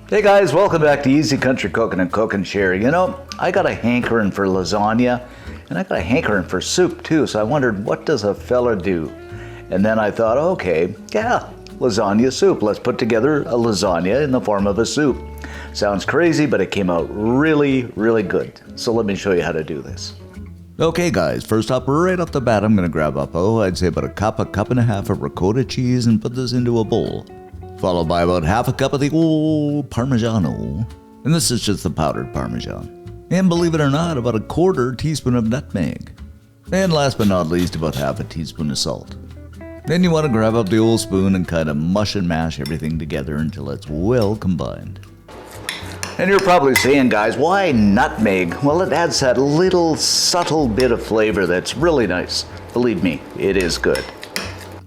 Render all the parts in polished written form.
Hey guys, welcome back to Easy Country Cooking and Cook and Share. You know, I got a hankering for lasagna and I got a hankering for soup too, so I wondered, what does a fella do? And then I thought, okay, yeah, lasagna soup. Let's put together a lasagna in the form of a soup. Sounds crazy, but it came out really, really good. So let me show you how to do this. Okay guys, first up, right off the bat, I'm gonna grab up, I'd say about a cup and a half of ricotta cheese and put this into a bowl. Followed by about half a cup of the old Parmigiano. And this is just the powdered Parmesan. And believe it or not, about a quarter teaspoon of nutmeg. And last but not least, about half a teaspoon of salt. Then you want to grab up the old spoon and kind of mush and mash everything together until it's well combined. And you're probably saying, guys, why nutmeg? Well, it adds that little subtle bit of flavor that's really nice. Believe me, it is good.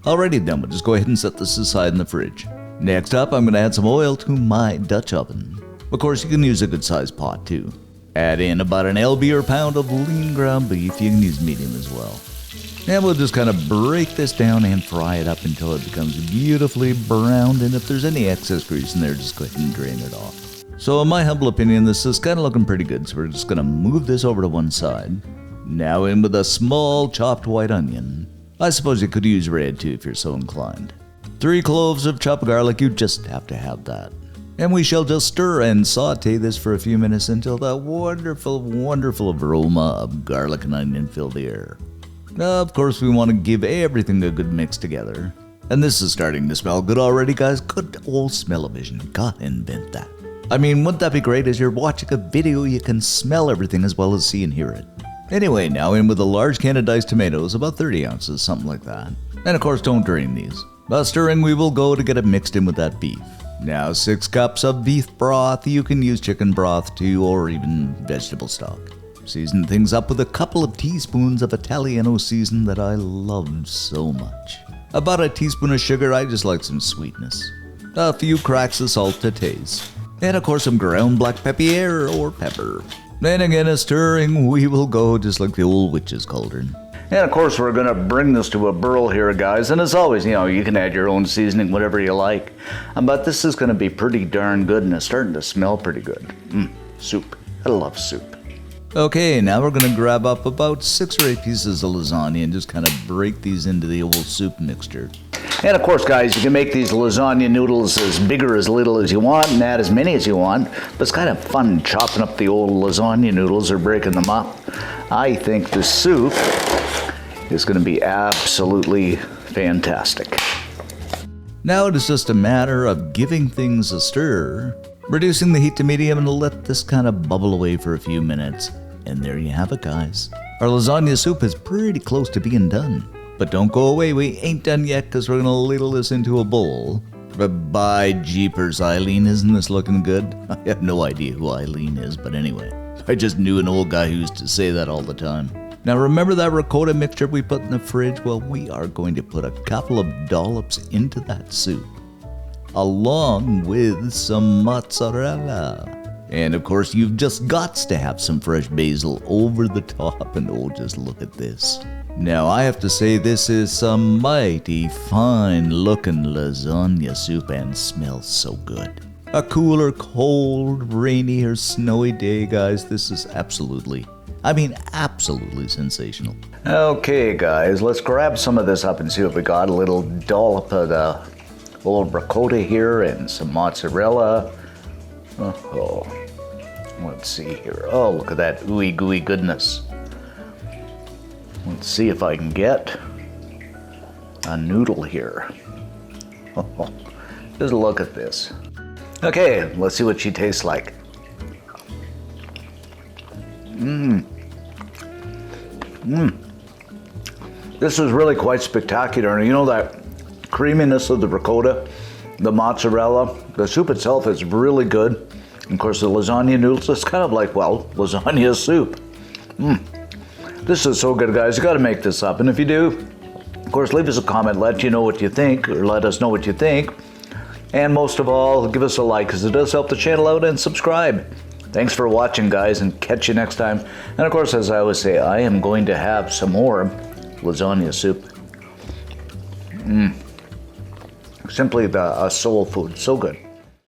Alrighty then, we'll just go ahead and set this aside in the fridge. Next up, I'm going to add some oil to my Dutch oven. Of course, you can use a good sized pot too. Add in about an lb or pound of lean ground beef. You can use medium as well. And we'll just kind of break this down and fry it up until it becomes beautifully browned. And if there's any excess grease in there, just go ahead and drain it off. So in my humble opinion, this is kind of looking pretty good, so we're just going to move this over to one side. Now in with a small chopped white onion. I suppose you could use red too if you're so inclined. 3 cloves of chopped garlic, you just have to have that. And we shall just stir and saute this for a few minutes until that wonderful, wonderful aroma of garlic and onion fill the air. Now, of course, we want to give everything a good mix together. And this is starting to smell good already, guys. Good old smell-o-vision. God invent that. I mean, wouldn't that be great? As you're watching a video, you can smell everything as well as see and hear it. Anyway, now in with a large can of diced tomatoes, about 30 ounces, something like that. And of course, don't drain these. While stirring, we will go to get it mixed in with that beef. Now 6 cups of beef broth. You can use chicken broth too, or even vegetable stock. Season things up with a couple of teaspoons of Italiano season that I love so much. About a teaspoon of sugar, I just like some sweetness. A few cracks of salt to taste. And of course some ground black pepper or pepper. Then again, a stirring, we will go just like the old witch's cauldron. And of course we're going to bring this to a boil here, guys. And as always, you know, you can add your own seasoning, whatever you like. But this is going to be pretty darn good, and it's starting to smell pretty good. Soup. I love soup. Okay, now we're going to grab up about 6 or 8 pieces of lasagna and just kind of break these into the old soup mixture. And of course, guys, you can make these lasagna noodles as big or as little as you want and add as many as you want. But it's kind of fun chopping up the old lasagna noodles or breaking them up. I think the soup is going to be absolutely fantastic. Now it is just a matter of giving things a stir, reducing the heat to medium, and let this kind of bubble away for a few minutes. And there you have it, guys. Our lasagna soup is pretty close to being done. But don't go away, we ain't done yet, because we're going to ladle this into a bowl. But by jeepers, Eileen, isn't this looking good? I have no idea who Eileen is, but anyway. I just knew an old guy who used to say that all the time. Now remember that ricotta mixture we put in the fridge? Well, we are going to put a couple of dollops into that soup, along with some mozzarella. And of course, you've just got to have some fresh basil over the top, and oh, just look at this. Now, I have to say this is some mighty fine-looking lasagna soup and smells so good. A cooler, cold, rainy, or snowy day, guys, this is absolutely sensational. Okay, guys, let's grab some of this up and see what we got. A little dollop of the old ricotta here and some mozzarella. Oh, let's see here. Oh, look at that ooey gooey goodness. Let's see if I can get a noodle here. Oh, just look at this. Okay, let's see what she tastes like. This is really quite spectacular. And you know that creaminess of the ricotta, the mozzarella, the soup itself is really good. And of course, the lasagna noodles, it's kind of like, well, lasagna soup. This is so good, guys. You got to make this up. And if you do, of course, leave us a comment, let you know what you think, or let us know what you think. And most of all, give us a like, because it does help the channel out, and subscribe. Thanks for watching, guys, and catch you next time. And of course, as I always say, I am going to have some more lasagna soup. Simply a soul food. So good.